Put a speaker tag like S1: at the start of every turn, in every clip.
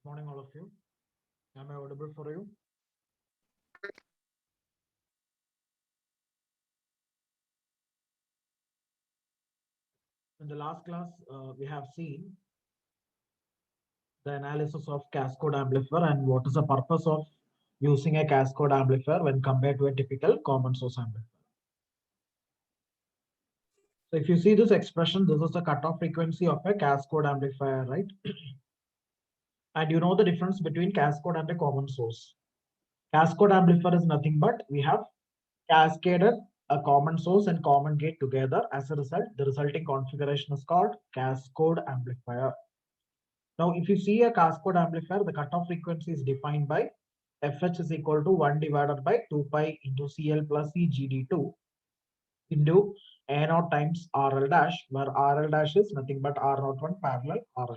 S1: Morning, all of you. Am I audible for you? In the last class, we have seen the analysis of cascode amplifier and what is the purpose of using a cascode amplifier when compared to a typical common source amplifier. So if you see this expression, this is the cutoff frequency of a cascode amplifier, right? And you know the difference between cascode and a common source. Cascode amplifier is nothing but we have cascaded a common source and common gate together. As a result, the resulting configuration is called cascode amplifier. Now, if you see a cascode amplifier, the cutoff frequency is defined by fh is equal to 1 divided by 2 pi into CL plus CGD2 into A naught times RL dash, where RL dash is nothing but R naught 1 parallel RL.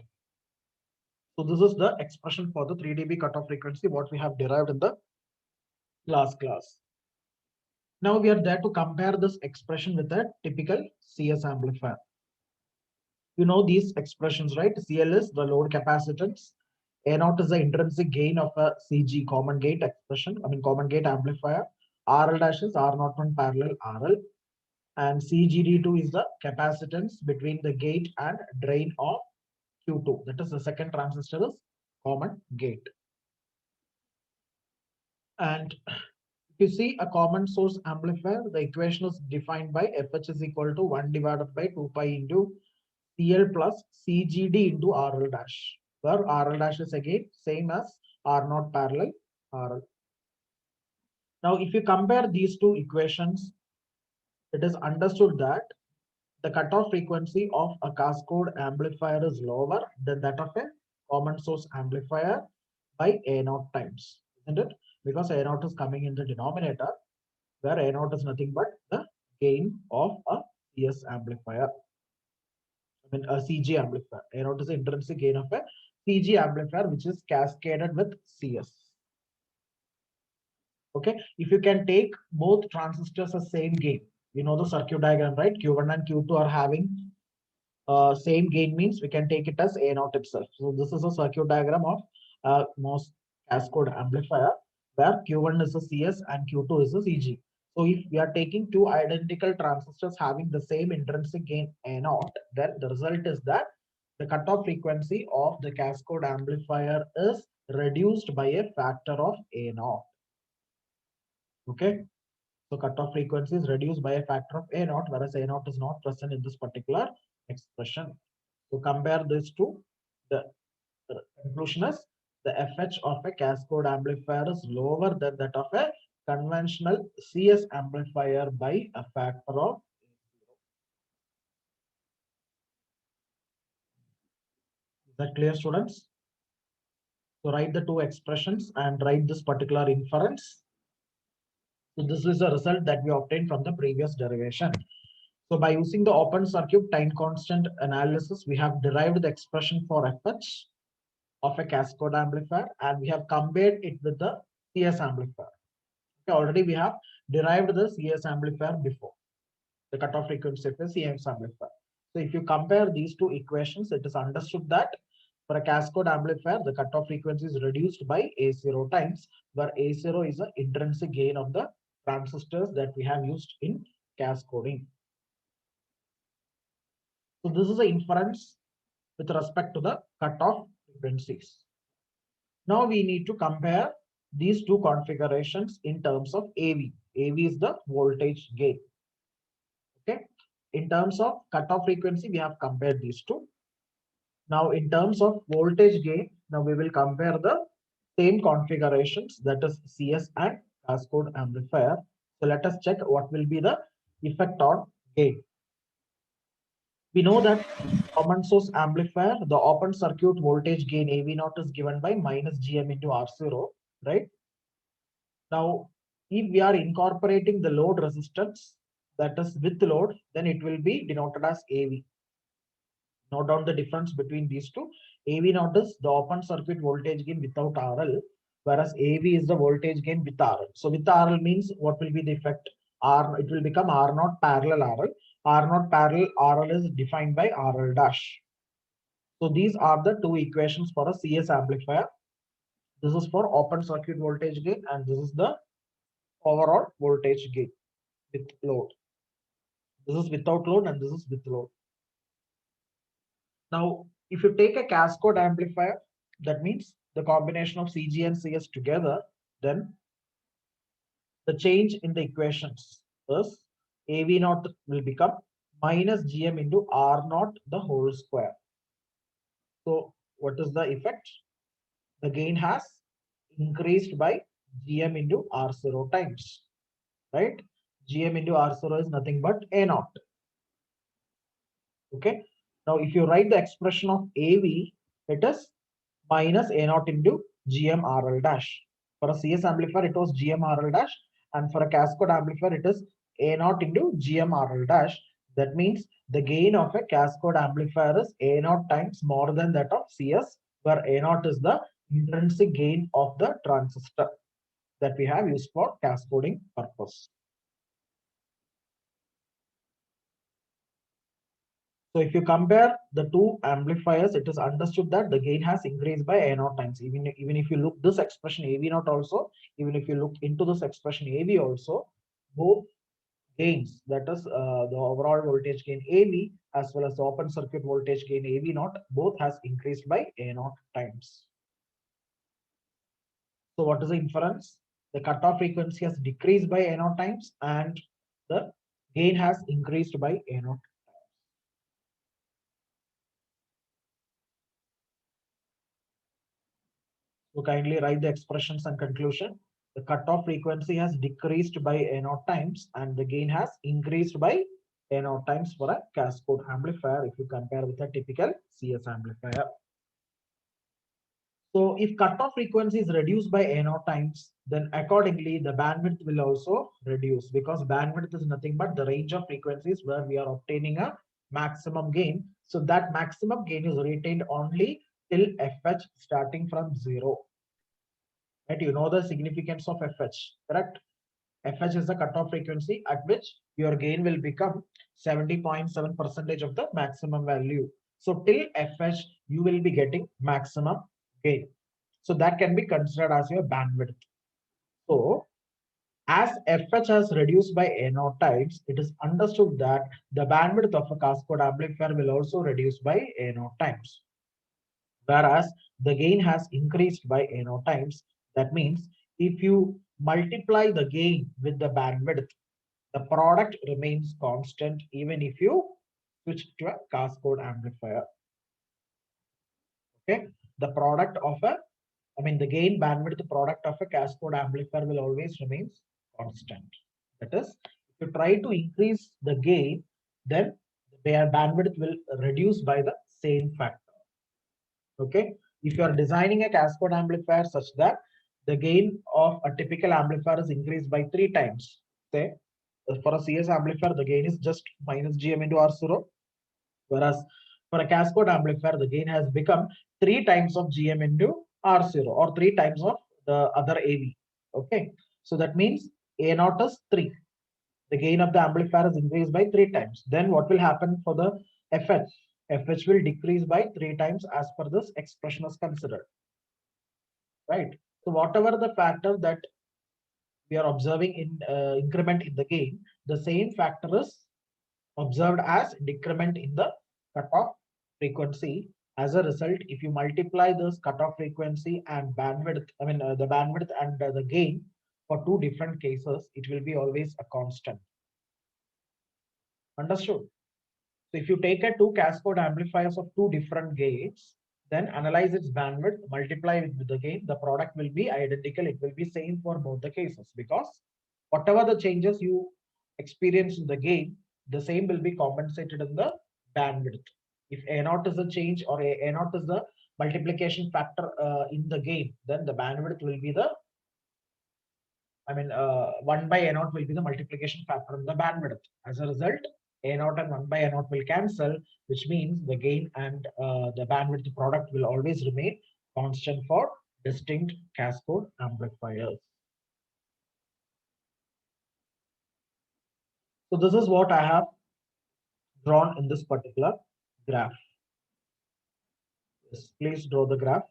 S1: So this is the expression for the 3 dB cutoff frequency, what we have derived in the last class. Now we are there to compare this expression with a typical CS amplifier. You know these expressions, right? CL is the load capacitance. A naught is the intrinsic gain of a CG common gate expression, common gate amplifier. RL dash is R naught 1 parallel RL. And CGD2 is the capacitance between the gate and drain of Q2. That is the second transistor is common gate. And if you see a common source amplifier, the equation is defined by FH is equal to 1 divided by 2 pi into CL plus CGD into RL dash, where RL dash is again same as R naught parallel RL. Now, if you compare these two equations, it is understood that the cutoff frequency of a cascode amplifier is lower than that of a common source amplifier by A naught times, isn't it? Because A naught is coming in the denominator, where A naught is nothing but the gain of a CS amplifier. A CG amplifier. A naught is the intrinsic gain of a CG amplifier, which is cascaded with CS. Okay, if you can take both transistors as same gain, you know the circuit diagram, right? Q1 and Q2 are having same gain, means we can take it as A naught itself. So this is a circuit diagram of most cascode amplifier, where Q1 is a CS and Q2 is a CG. So if we are taking two identical transistors having the same intrinsic gain A naught, then the result is that the cutoff frequency of the cascode amplifier is reduced by a factor of A naught. Okay. So cutoff frequency is reduced by a factor of A naught, whereas A naught is not present in this particular expression. So compare this to the conclusion is the FH of a cascode amplifier is lower than that of a conventional CS amplifier by a factor of. Is that clear, students? So write the two expressions and write this particular inference. So this is the result that we obtained from the previous derivation. So by using the open circuit time constant analysis, we have derived the expression for FH of a cascode amplifier, and we have compared it with the CS amplifier. Okay, already we have derived the CS amplifier before, the cutoff frequency of the CS amplifier. So if you compare these two equations, it is understood that for a cascode amplifier, the cutoff frequency is reduced by A0 times, where A0 is the intrinsic gain of the transistors that we have used in cascoding. So this is the inference with respect to the cutoff frequencies. Now we need to compare these two configurations in terms of AV. AV is the voltage gain. Okay. In terms of cutoff frequency, we have compared these two. Now in terms of voltage gain, now we will compare the same configurations, that is CS and cascode amplifier. So let us check what will be the effect on gain. We know that common source amplifier, the open circuit voltage gain AV naught is given by minus GM into R0, right? Now, if we are incorporating the load resistance, that is with load, then it will be denoted as AV. Note down the difference between these two. AV naught is the open circuit voltage gain without RL, whereas AV is the voltage gain with RL. So with RL means what will be the effect? It will become R naught parallel RL. R naught parallel RL is defined by RL dash. So these are the two equations for a CS amplifier. This is for open circuit voltage gain, and this is the overall voltage gain with load. This is without load and this is with load. Now, if you take a cascode amplifier, that means the combination of CG and CS together, then the change in the equations is AV naught will become minus GM into R naught the whole square. So what is the effect? The gain has increased by GM into R0 times, right? GM into R0 is nothing but A naught. Okay. Now, if you write the expression of AV, it is minus A naught into GMRL dash. For a CS amplifier, it was GMRL dash, and for a cascode amplifier, it is A naught into GMRL dash. That means the gain of a cascode amplifier is A naught times more than that of CS, where A naught is the intrinsic gain of the transistor that we have used for cascoding purpose. So if you compare the two amplifiers, it is understood that the gain has increased by A naught times. Even if you look this expression AV naught also, even if you look into this expression AV also, both gains, that is the overall voltage gain AV as well as the open circuit voltage gain AV naught, both has increased by A naught times. So what is the inference? The cutoff frequency has decreased by A naught times and the gain has increased by A naught. So kindly write the expressions and conclusion. The cutoff frequency has decreased by A naught times and the gain has increased by A naught times for a cascode amplifier if you compare with a typical CS amplifier. So if cutoff frequency is reduced by A naught times, then accordingly the bandwidth will also reduce, because bandwidth is nothing but the range of frequencies where we are obtaining a maximum gain. So that maximum gain is retained only till FH starting from 0. Right? You know the significance of FH, correct? FH is the cutoff frequency at which your gain will become 70.7% of the maximum value. So till FH, you will be getting maximum gain. So that can be considered as your bandwidth. So as FH has reduced by A naught times, it is understood that the bandwidth of a cascode amplifier will also reduce by A naught times. Whereas the gain has increased by A naught times. That means if you multiply the gain with the bandwidth, the product remains constant even if you switch to a cascode amplifier. Okay, the product of a, the gain bandwidth product of a cascode amplifier will always remains constant. That is, if you try to increase the gain, then their bandwidth will reduce by the same factor. Okay, if you are designing a cascode amplifier such that the gain of a typical amplifier is increased by 3 times, say for a CS amplifier, the gain is just minus GM into R0. Whereas for a cascode amplifier, the gain has become 3 times of GM into R0 or 3 times of the other AV. Okay. So that means A naught is 3. The gain of the amplifier is increased by 3 times. Then what will happen for the FH? FH will decrease by 3 times as per this expression is considered. Right. So whatever the factor that we are observing in increment in the gain, the same factor is observed as decrement in the cutoff frequency. As a result, if you multiply this cutoff frequency and bandwidth, the bandwidth and the gain for two different cases, it will be always a constant. Understood? So if you take a two cascode amplifiers of two different gains, then analyze its bandwidth, multiply it with the gain, the product will be identical. It will be same for both the cases, because whatever the changes you experience in the gain, the same will be compensated in the bandwidth. If A naught is a change or A naught is the multiplication factor in the gain, then the bandwidth will be the, 1 by A naught will be the multiplication factor in the bandwidth. As a result, A naught and 1 by A naught will cancel, which means the gain and the bandwidth product will always remain constant for distinct cascode amplifiers. So this is what I have drawn in this particular graph. Yes, please draw the graph.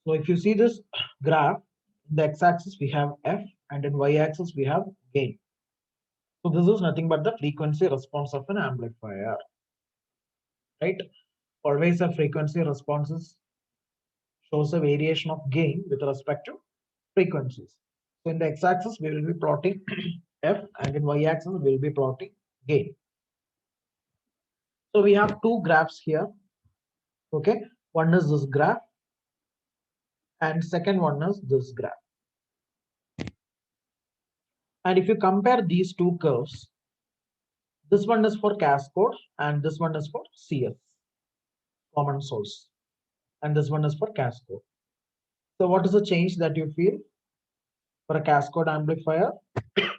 S1: So if you see this graph, in the x-axis we have f, and in y-axis we have gain. So this is nothing but the frequency response of an amplifier, right? Always a frequency responses shows a variation of gain with respect to frequencies. So in the x-axis we will be plotting f, and in y-axis we will be plotting gain. So we have two graphs here. Okay, one is this graph, and second one is this graph. And if you compare these two curves, this one is for cascode and this one is for CS, common source, and this one is for cascode. So what is the change that you feel? For a cascode amplifier, the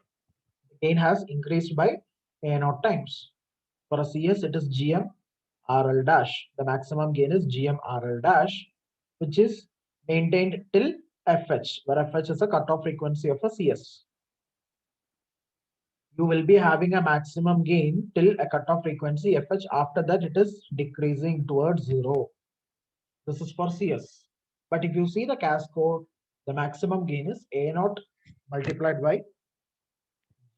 S1: gain has increased by A0 times. For a CS, it is GM RL dash. The maximum gain is GM RL dash, which is maintained till FH, where FH is a cutoff frequency of a CS. You will be having a maximum gain till a cutoff frequency FH. After that, it is decreasing towards zero. This is for CS. But if you see the cascode, the maximum gain is A0 multiplied by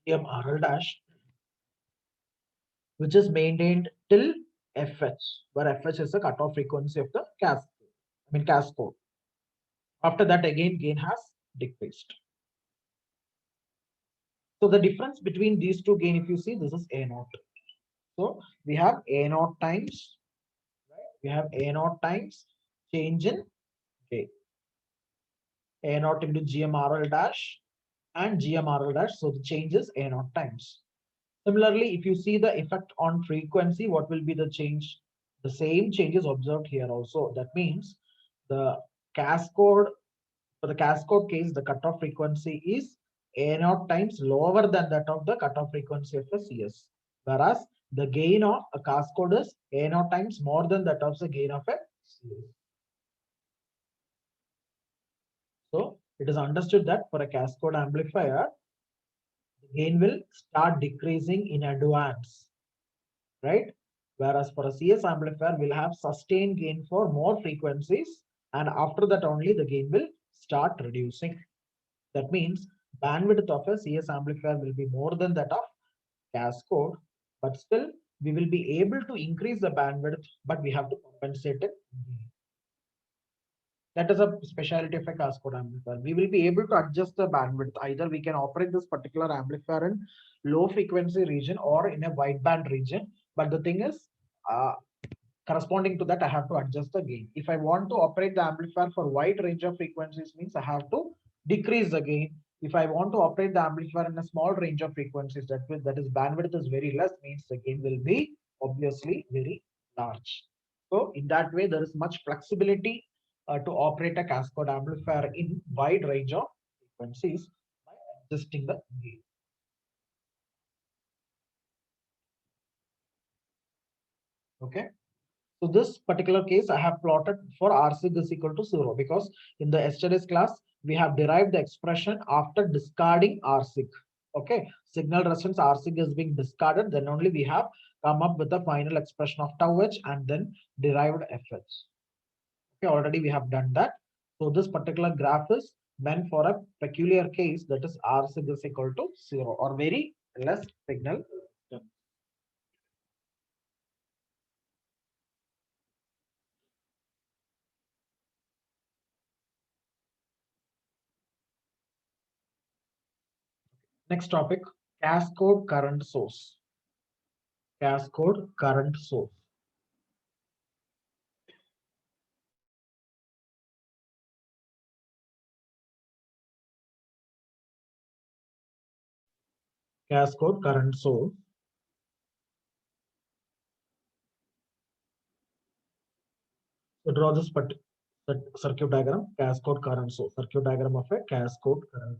S1: GMRL dash, which is maintained till FH, where FH is the cutoff frequency of the cascode. After that, again, gain has decreased. So the difference between these two gain, if you see, this is A0. So we have A0 times, right? We have A0 times change in gain. A0 into GMRL dash and GMRL dash. So the change is A0 times. Similarly, if you see the effect on frequency, what will be the change? The same change is observed here also. That means the cascode, for the cascode case, the cutoff frequency is A0 times lower than that of the cutoff frequency of the CS. Whereas the gain of a cascode is A0 times more than that of the gain of a CS. So it is understood that for a cascode amplifier, the gain will start decreasing in advance, right? Whereas for a CS amplifier, we'll have sustained gain for more frequencies, and after that only the gain will start reducing. That means bandwidth of a CS amplifier will be more than that of cascode, but still we will be able to increase the bandwidth, but we have to compensate it. That is a specialty of a cascode amplifier. We will be able to adjust the bandwidth. Either we can operate this particular amplifier in low frequency region or in a wideband region. But the thing is, corresponding to that, I have to adjust the gain. If I want to operate the amplifier for wide range of frequencies, means I have to decrease the gain. If I want to operate the amplifier in a small range of frequencies, that is bandwidth is very less, means the gain will be obviously very large. So in that way, there is much flexibility to operate a cascode amplifier in wide range of frequencies by adjusting the gain. Okay. So this particular case I have plotted for RSig is equal to 0 because in the yesterday's class, we have derived the expression after discarding RSig. Okay, signal resistance RSig is being discarded, then only we have come up with the final expression of tau h and then derived fh. Okay, already we have done that. So this particular graph is meant for a peculiar case, that is RSig is equal to 0 or very less signal. Next topic, cascode current source. Cascode current source. Cascode current source. So draw this circuit diagram, cascode current source, circuit diagram of a cascode current source.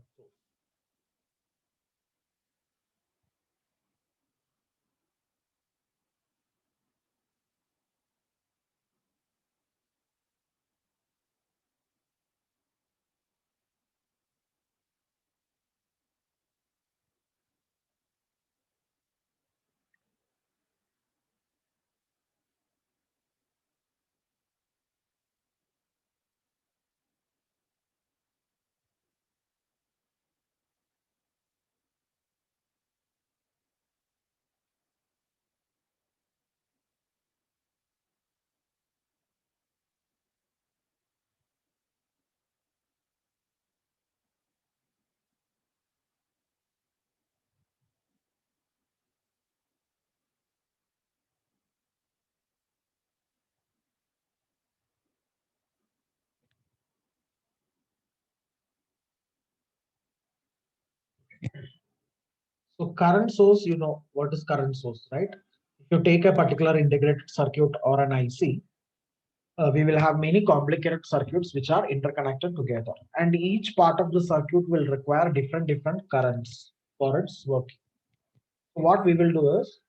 S1: So current source, you know what is current source, right? If you take a particular integrated circuit or an IC, we will have many complicated circuits which are interconnected together, and each part of the circuit will require different currents for its working. So what we will do is,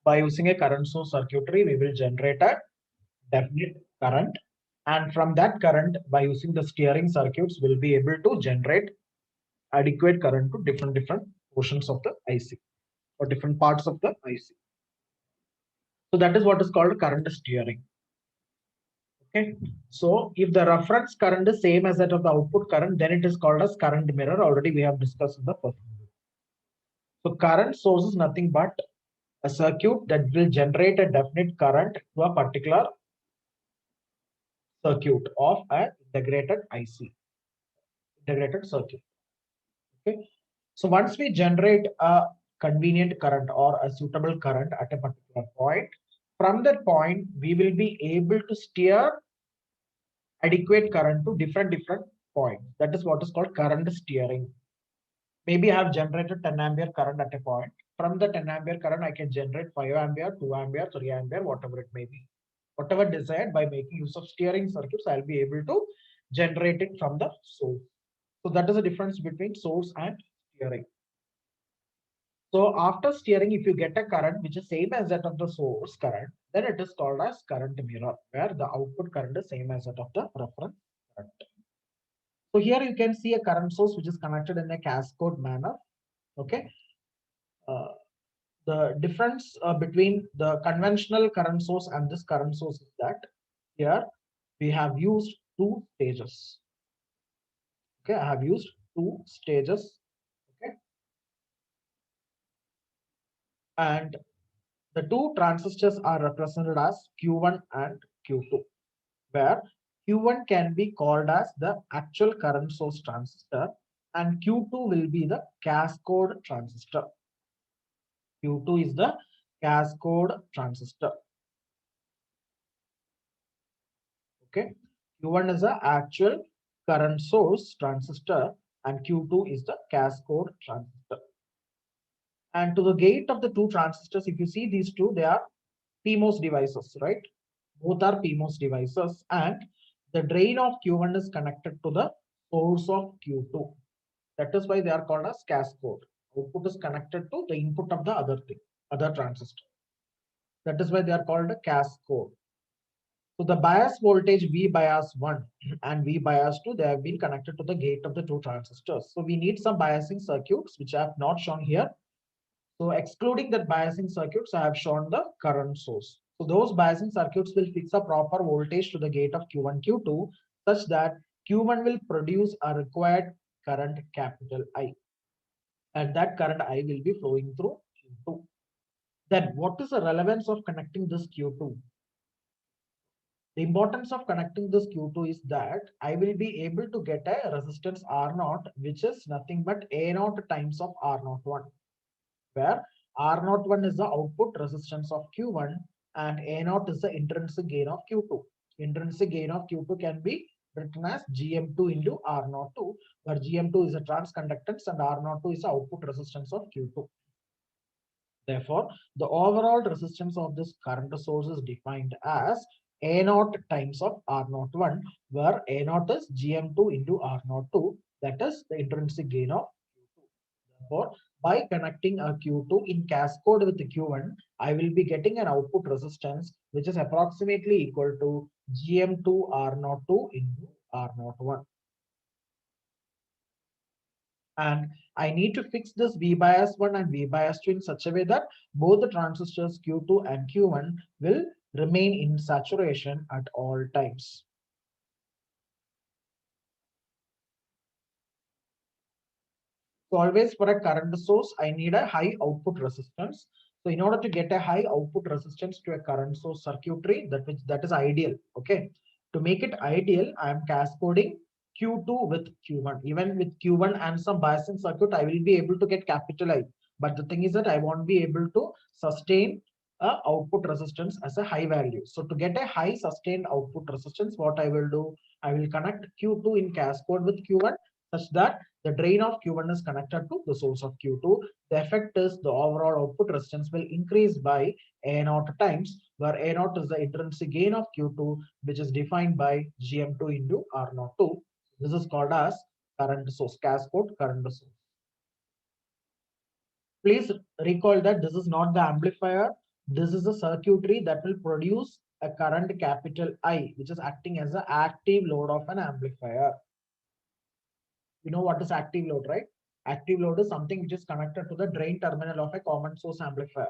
S1: by using a current source circuitry, we will generate a definite current, and from that current, by using the steering circuits, we'll be able to generate adequate current to different portions of the IC or different parts of the IC. So that is what is called current steering. Okay. So if the reference current is same as that of the output current, then it is called as current mirror. Already we have discussed in the first video. So current source is nothing but a circuit that will generate a definite current to a particular circuit of an integrated IC, integrated circuit. Okay. So once we generate a convenient current or a suitable current at a particular point, from that point, we will be able to steer adequate current to different points. That is what is called current steering. Maybe I have generated 10 ampere current at a point. From the 10 ampere current, I can generate 5 ampere, 2 ampere, 3 ampere, whatever it may be. Whatever desired, by making use of steering circuits, I'll be able to generate it from the source. So that is the difference between source and steering. So after steering, if you get a current which is same as that of the source current, then it is called as current mirror, where the output current is same as that of the reference current. So here you can see a current source which is connected in a cascade manner. Okay. Uh, the difference between the conventional current source and this current source is that here we have used two stages. Okay, I have used two stages. Okay, and the two transistors are represented as Q1 and Q2, where Q1 can be called as the actual current source transistor and Q2 will be the cascade transistor. Q2 is the cascade transistor. Okay, Q1 is the actual current source transistor and Q2 is the cascade transistor. And to the gate of the two transistors, if you see these two, they are PMOS devices, right? Both are PMOS devices, and the drain of Q1 is connected to the source of Q2. That is why they are called as cascade. Output is connected to the input of the other thing, other transistor. That is why they are called a cascade. So the bias voltage V bias 1 and V bias 2, they have been connected to the gate of the two transistors. So we need some biasing circuits, which I have not shown here. So excluding that biasing circuits, I have shown the current source. So those biasing circuits will fix a proper voltage to the gate of Q1, Q2, such that Q1 will produce a required current capital I. And that current I will be flowing through Q2. Then what is the relevance of connecting this Q2? The importance of connecting this Q2 is that I will be able to get a resistance R0, which is nothing but A0 times of R01, where R01 is the output resistance of Q1 and A0 is the intrinsic gain of Q2. Intrinsic gain of Q2 can be written as GM2 into R02, where GM2 is a transconductance and R02 is the output resistance of Q2. Therefore, the overall resistance of this current source is defined as A0 times of R01, where A0 is GM2 into R02, that is the intrinsic gain of Q2. Therefore, by connecting a Q2 in cascade with the Q1, I will be getting an output resistance which is approximately equal to GM2 R02 into R01. And I need to fix this V bias 1 and V bias 2 in such a way that both the transistors Q2 and Q1 will remain in saturation at all times. So always for a current source, I need a high output resistance. So in order to get a high output resistance to a current source circuitry, that is ideal. Okay. To make it ideal, I am cascading Q2 with Q1. Even with Q1 and some biasing circuit, I will be able to get capital I. But the thing is that I won't be able to sustain a output resistance as a high value. So to get a high sustained output resistance, what I will do, I will connect Q2 in cascade with Q1 such that the drain of Q1 is connected to the source of Q2. The effect is the overall output resistance will increase by A0 times, where A0 is the intrinsic gain of Q2, which is defined by GM2 into R02. This is called as current source, cascode current source. Please recall that this is not the amplifier. This is a circuitry that will produce a current capital I, which is acting as an active load of an amplifier. You know what is active load, right? Active load is something which is connected to the drain terminal of a common source amplifier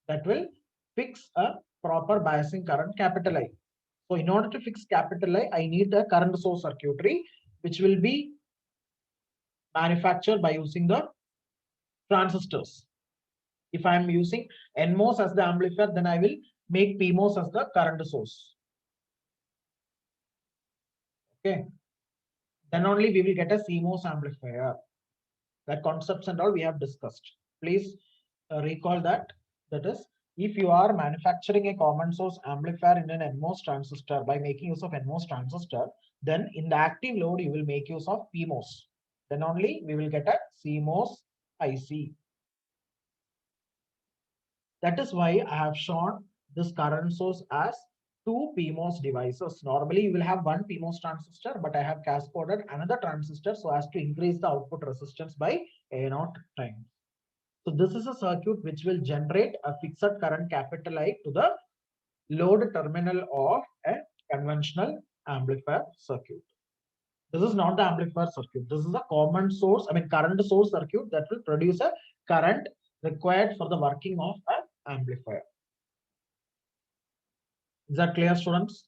S1: that will fix a proper biasing current capital I. So in order to fix capital I need a current source circuitry, which will be manufactured by using the transistors. If I am using NMOS as the amplifier, then I will make PMOS as the current source. Okay. Then only we will get a CMOS amplifier. That concepts and all we have discussed. Please recall that. That is, if you are manufacturing a common source amplifier in an NMOS transistor by making use of NMOS transistor, then in the active load you will make use of PMOS. Then only we will get a CMOS IC. That is why I have shown this current source as two PMOS devices. Normally you will have one PMOS transistor, but I have cascaded another transistor so as to increase the output resistance by A0 times. So this is a circuit which will generate a fixed current capital I to the load terminal of a conventional amplifier circuit. This is not the amplifier circuit. This is a common source, current source circuit that will produce a current required for the working of an amplifier. Is that clear, students?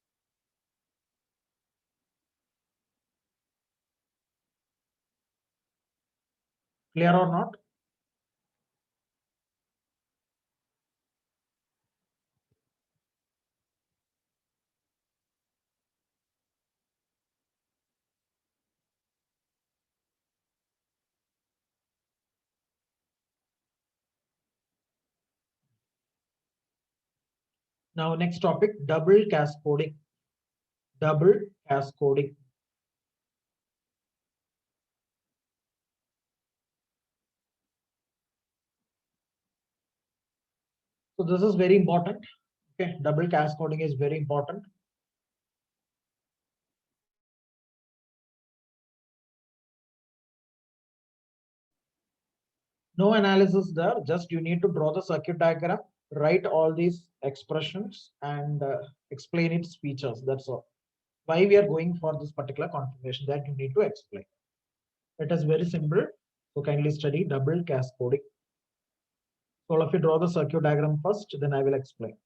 S1: Clear or not? Now, next topic, double cascoding. Double cascoding. So this is very important. Okay, double cascoding is very important. No analysis there, just you need to draw the circuit diagram, write all these expressions and explain its features. That's all. Why we are going for this particular configuration, that you need to explain. It is very simple. So kindly study double cascoding. So all of you draw the circuit diagram first, then I will explain.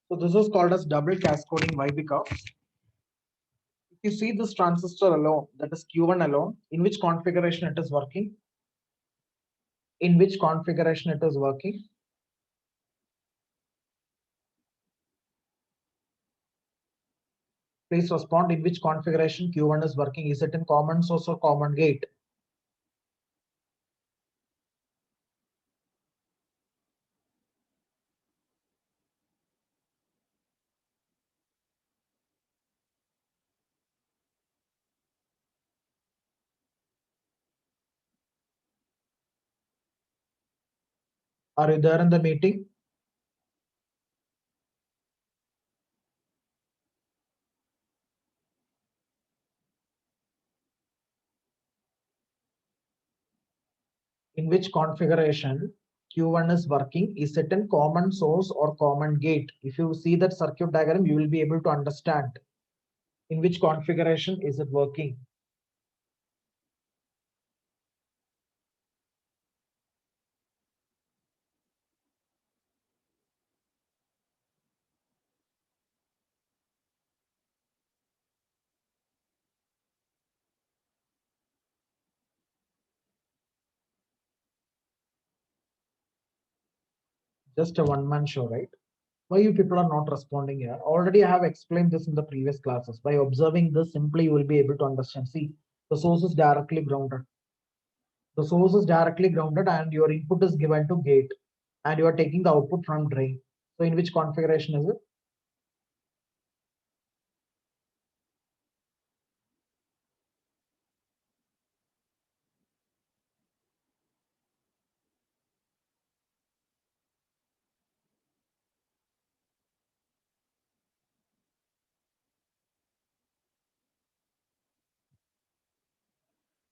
S1: So this is called as double cascoding. Why? Because if you see this transistor alone, that is Q1 alone, in which configuration it is working? In which configuration it is working? Please respond in which configuration Q1 is working. Is it in common source or common gate? Are you there in the meeting? In which configuration Q1 is working? Is it in common source or common gate? If you see that circuit diagram, you will be able to understand in which configuration is it working. Just a one-man show, right? Why you people are not responding here? Already I have explained this in the previous classes. By observing this, simply you will be able to understand. See, the source is directly grounded. The source is directly grounded and your input is given to gate and you are taking the output from drain. So in which configuration is it?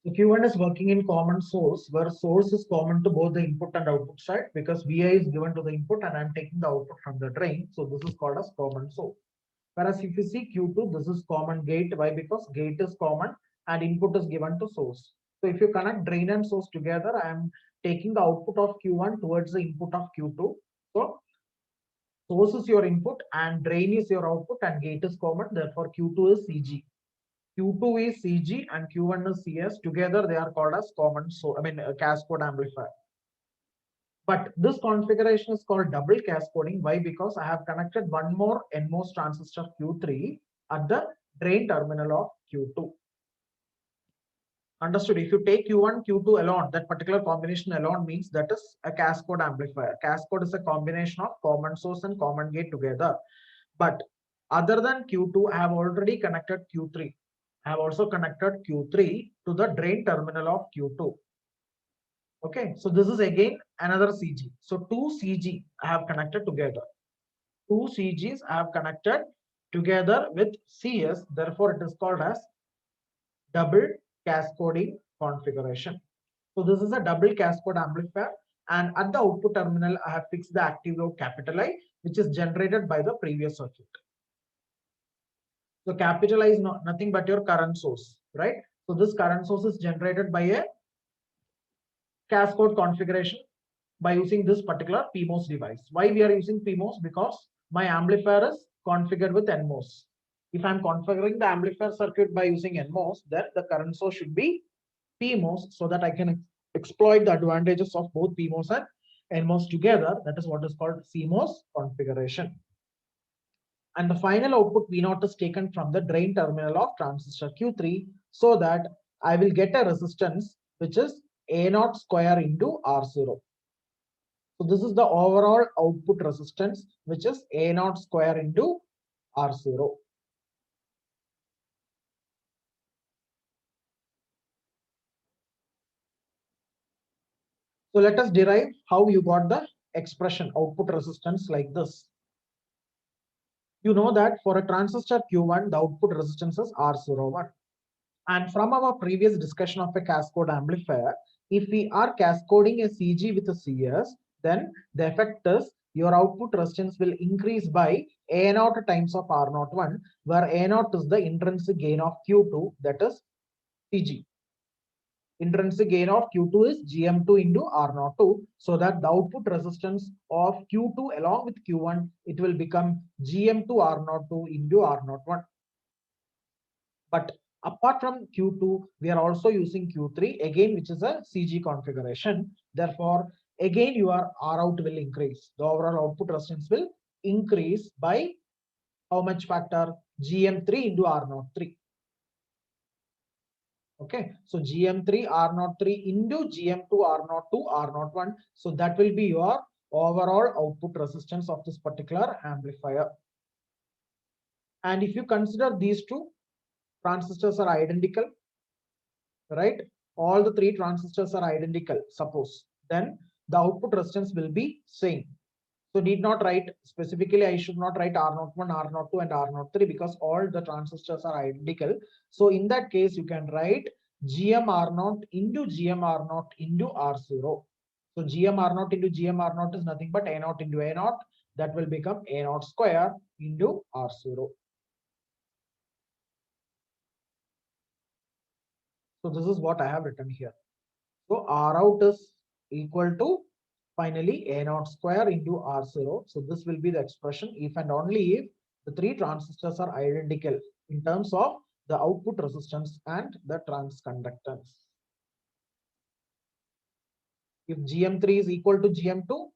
S1: So Q1 is working in common source where source is common to both the input and output side because Vi is given to the input and I'm taking the output from the drain. So this is called as common source. Whereas if you see Q2, this is common gate. Why? Because gate is common and input is given to source. So if you connect drain and source together, I am taking the output of Q1 towards the input of Q2. So source is your input and drain is your output and gate is common. Therefore, Q2 is CG. Q2 is CG and Q1 is CS. Together, they are called as common, so cascode amplifier. But this configuration is called double cascoding. Why? Because I have connected one more NMOS transistor Q3 at the drain terminal of Q2. Understood? If you take Q1, Q2 alone, that particular combination alone means that is a cascode amplifier. Cascode is a combination of common source and common gate together. But other than Q2, I have already connected Q3. I have also connected Q3 to the drain terminal of Q2. Okay, so this is again another CG. So two CG I have connected together. Two CGs I have connected together with CS. Therefore, it is called as double cascoding configuration. So this is a double cascode amplifier. And at the output terminal, I have fixed the active load capital I, which is generated by the previous circuit. So capital I is nothing but your current source, right? So this current source is generated by a cascode configuration by using this particular PMOS device. Why we are using PMOS? Because my amplifier is configured with NMOS. If I'm configuring the amplifier circuit by using NMOS, then the current source should be PMOS so that I can exploit the advantages of both PMOS and NMOS together. That is what is called CMOS configuration. And the final output V0 is taken from the drain terminal of transistor Q3 so that I will get a resistance which is A0 square into R0. So this is the overall output resistance, which is A0 square into R0. So let us derive how you got the expression output resistance like this. You know that for a transistor Q1, the output resistance is R01. And from our previous discussion of a cascode amplifier, if we are cascoding a CG with a CS, then the effect is your output resistance will increase by A0 times of R01, where A0 is the intrinsic gain of Q2, that is CG. Intrinsic gain of Q2 is GM2 into R02, so that the output resistance of Q2 along with Q1, it will become GM2 R02 into R01. But apart from Q2, we are also using Q3 again, which is a CG configuration. Therefore, again your R out will increase. The overall output resistance will increase by how much factor? GM3 into R03. Okay, so GM3 R03 into GM2 R02 R01. So that will be your overall output resistance of this particular amplifier. And if you consider these two transistors are identical, right? All the three transistors are identical, suppose, then the output resistance will be same. So need not write specifically, I should not write R01, R02 and R03 because all the transistors are identical. So in that case, you can write GMR0 into GMR0 into R0. So GMR0 into GMR0 is nothing but A0 into A0. That will become A0 square into R0. So this is what I have written here. So R out is equal to finally A0 square into R0. So this will be the expression if and only if the three transistors are identical in terms of the output resistance and the transconductance. If GM3 is equal to GM2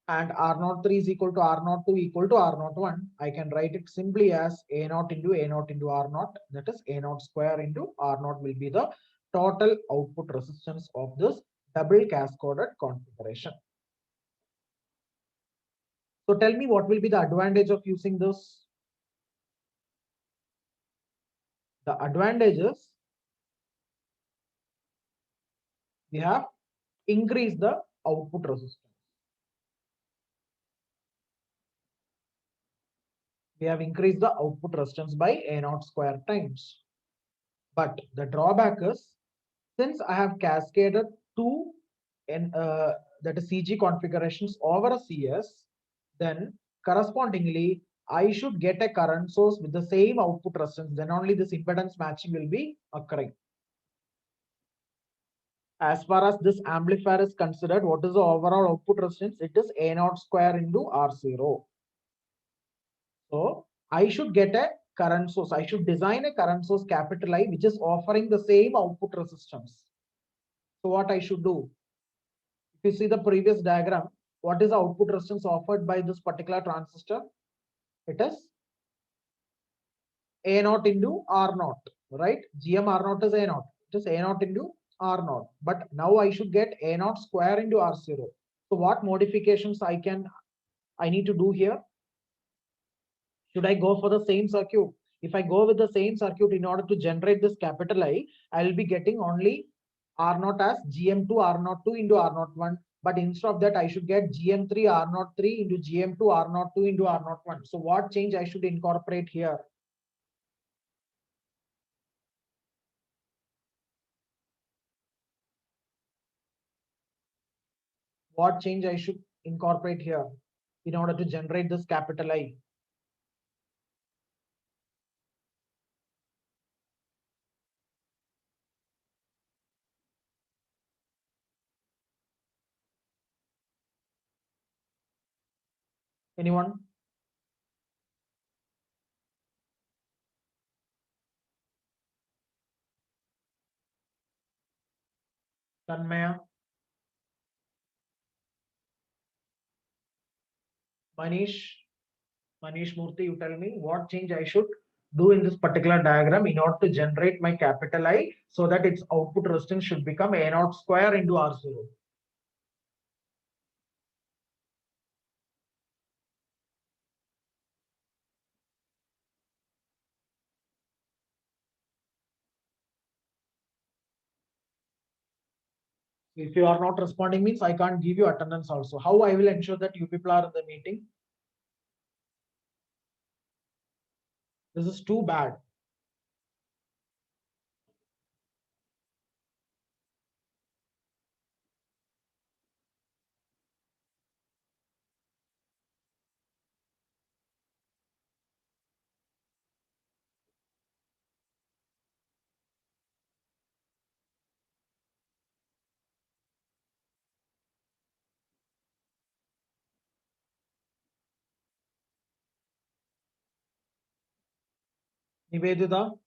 S1: and R03 is equal to R02 equal to R01, I can write it simply as A0 into A0 into R0. That is A0 square into R0 will be the total output resistance of this double cascaded configuration. So tell me what will be the advantage of using this? The advantages, we have increased the output resistance. We have increased the output resistance by A0 square times. But the drawback is, since I have cascaded two that is CG configurations over a CS, then correspondingly I should get a current source with the same output resistance. Then only this impedance matching will be occurring. As far as this amplifier is considered, what is the overall output resistance? It is A0 square into R0. So I should get a current source. I should design a current source capital I which is offering the same output resistance. So what I should do? If you see the previous diagram, what is the output resistance offered by this particular transistor? It is A0 into R0, right? GM R0 is A0. It is A0 into R0. But now I should get A0 square into R0. So what modifications I need to do here? Should I go for the same circuit? If I go with the same circuit in order to generate this capital I will be getting only R0 as GM2 R02 into R01. But instead of that, I should get GM3 R03 into GM2 R02 into R01. So what change I should incorporate here? What change I should incorporate here in order to generate this capital I? Anyone? Tanmaya? Manish? Manish Murthy, you tell me what change I should do in this particular diagram in order to generate my capital I so that its output resistance should become A0 square into R0. If you are not responding means I can't give you attendance also. How I will ensure that you people are in the meeting? This is too bad. Nivedita?